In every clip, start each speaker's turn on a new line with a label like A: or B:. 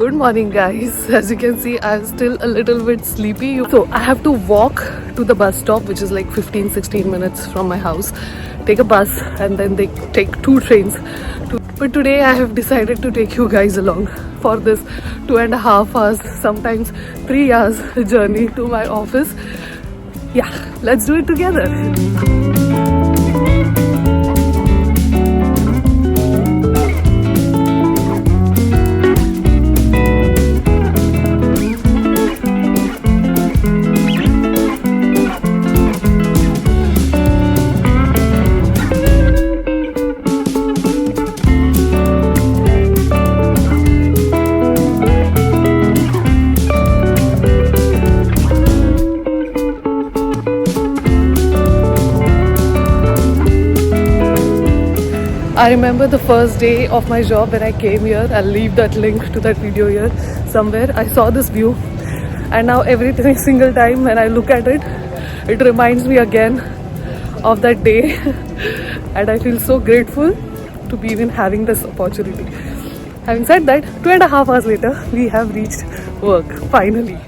A: Good morning guys. As you can see, I'm still a little bit sleepy. So I have to walk to the bus stop, which is like 15-16 minutes from my house. Take a bus and then they take 2 trains. But today I have decided to take you guys along for this 2.5 hours, sometimes 3 hours journey to my office. Yeah, let's do it together. I remember the first day of my job when I came here. I'll leave that link to that video here somewhere. I saw this view and now every single time when I look at it, it reminds me again of that day and I feel so grateful to be even having this opportunity. Having said that, 2.5 hours later, we have reached work, finally.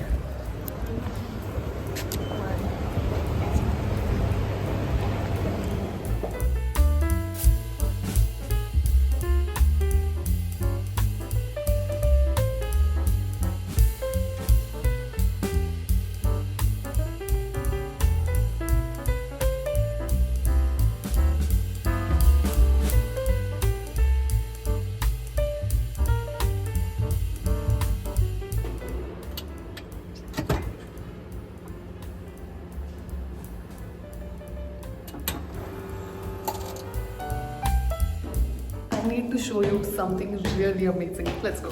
A: I need to show you something really amazing. Let's go.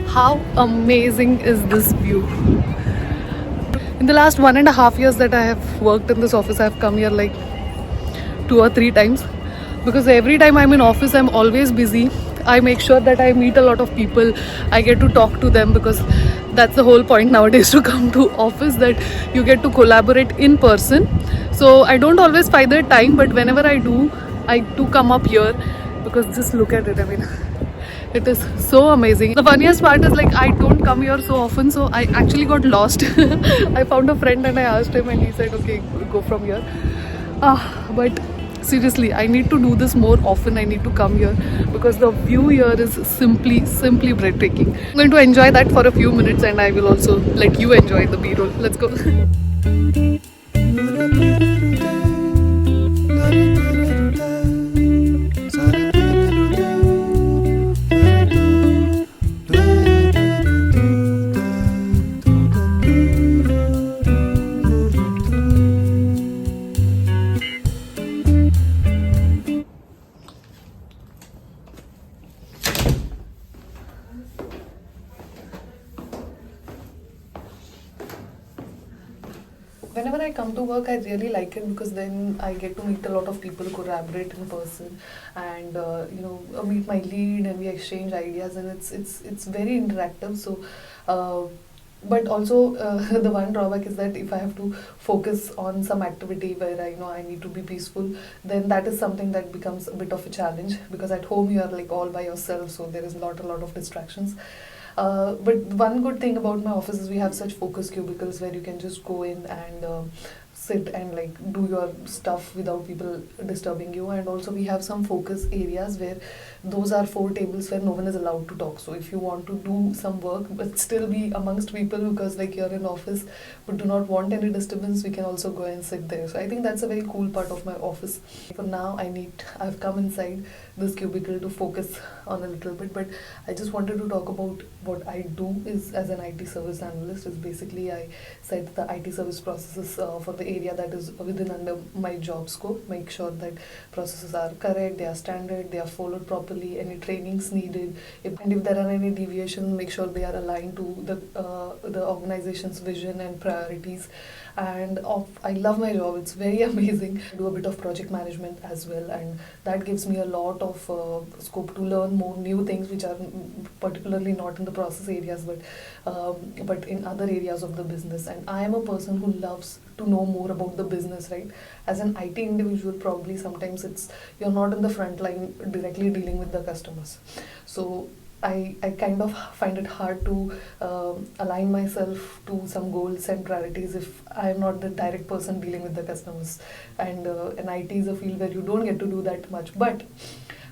A: How amazing is this view? In the last 1.5 years that I have worked in this office, I have come here like 2 or 3 times because every time I'm in office, I'm always busy. I make sure that I meet a lot of people. I get to talk to them because that's the whole point nowadays to come to office, that you get to collaborate in person. So I don't always find the time, but whenever I do come up here because just look at it. I mean, it is so amazing. The funniest part is like I don't come here so often, so I actually got lost. I found a friend and I asked him and he said, okay, go from here. But seriously, I need to do this more often. I need to come here because the view here is simply breathtaking. I'm going to enjoy that for a few minutes and I will also let you enjoy the B-roll. Let's go. Whenever I come to work, I really like it because then I get to meet a lot of people, collaborate in person, and meet my lead, and we exchange ideas, and it's very interactive. So, but also the one drawback is that if I have to focus on some activity where I need to be peaceful, then that is something that becomes a bit of a challenge because at home you are like all by yourself, so there is not a lot of distractions. But one good thing about my office is we have such focus cubicles where you can just go in and sit and like do your stuff without people disturbing you. And also we have some focus areas where those are 4 tables where no one is allowed to talk. So if you want to do some work but still be amongst people because like you're in office but do not want any disturbance, we can also go and sit there. So I think that's a very cool part of my office. For now, I've come inside this cubicle to focus on a little bit, but I just wanted to talk about what I do is as an IT service analyst. Is basically I set the IT service processes for the area that is within under my job scope, make sure that processes are correct, they are standard, they are followed properly, any trainings needed, and if there are any deviations, make sure they are aligned to the organization's vision and priorities. And I love my job, it's very amazing. I do a bit of project management as well, and that gives me a lot of scope to learn more new things which are particularly not in the process areas, but but in other areas of the business. And I am a person who loves to know more about the business, right? As an IT individual, probably sometimes you're not in the front line directly dealing with the customers. So I kind of find it hard to align myself to some goals and priorities if I am not the direct person dealing with the customers. And IT is a field where you don't get to do that much. But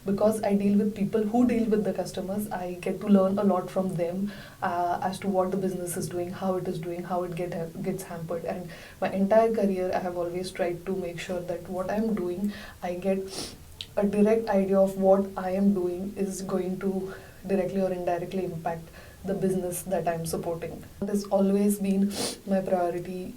A: because I deal with people who deal with the customers, I get to learn a lot from them as to what the business is doing, how it is doing, how it gets hampered. And my entire career, I have always tried to make sure that what I'm doing, I get a direct idea of what I am doing is going to directly or indirectly impact the business that I'm supporting. It has always been my priority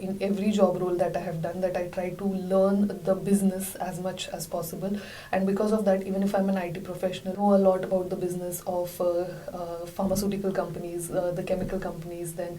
A: in every job role that I have done, that I try to learn the business as much as possible. And because of that, even if I'm an IT professional, I know a lot about the business of pharmaceutical companies, the chemical companies, then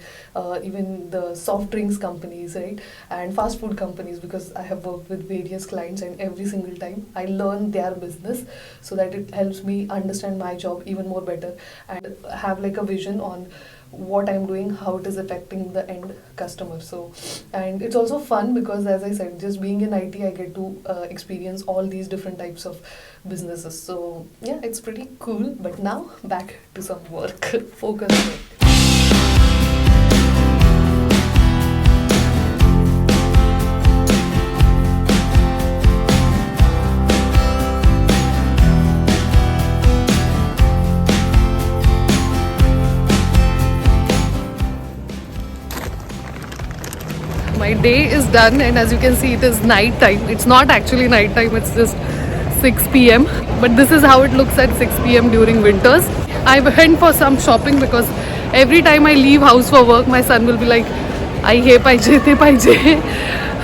A: even the soft drinks companies, right? And fast food companies, because I have worked with various clients, and every single time I learn their business so that it helps me understand my job even more better and have like a vision on what I'm doing, how it is affecting the end customer. So, and it's also fun because, as I said, just being in IT, I get to experience all these different types of businesses. So yeah, it's pretty cool. But now back to some work, focus work. My day is done, and as you can see, it is night time. It's not actually night time, it's just 6 p.m. But this is how it looks at 6 p.m. during winters. I went for some shopping because every time I leave house for work, my son will be like, "I he paije, te paije,"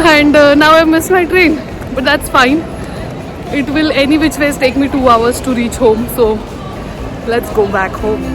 A: and now I missed my train. But that's fine. It will any which ways take me 2 hours to reach home. So let's go back home.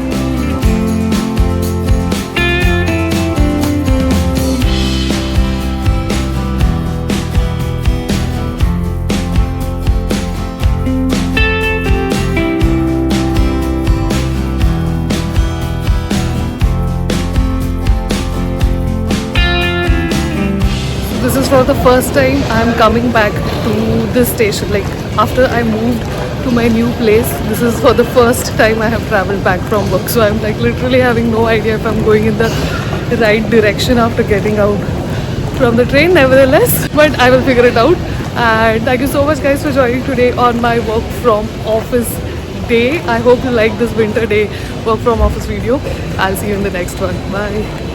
A: This is for the first time I'm coming back to this station. Like after I moved to my new place, this is for the first time I have traveled back from work. So I'm like literally having no idea if I'm going in the right direction after getting out from the train, nevertheless. But I will figure it out. And thank you so much guys for joining today on my work from office day. I hope you like this winter day work from office video. I'll see you in the next one. Bye.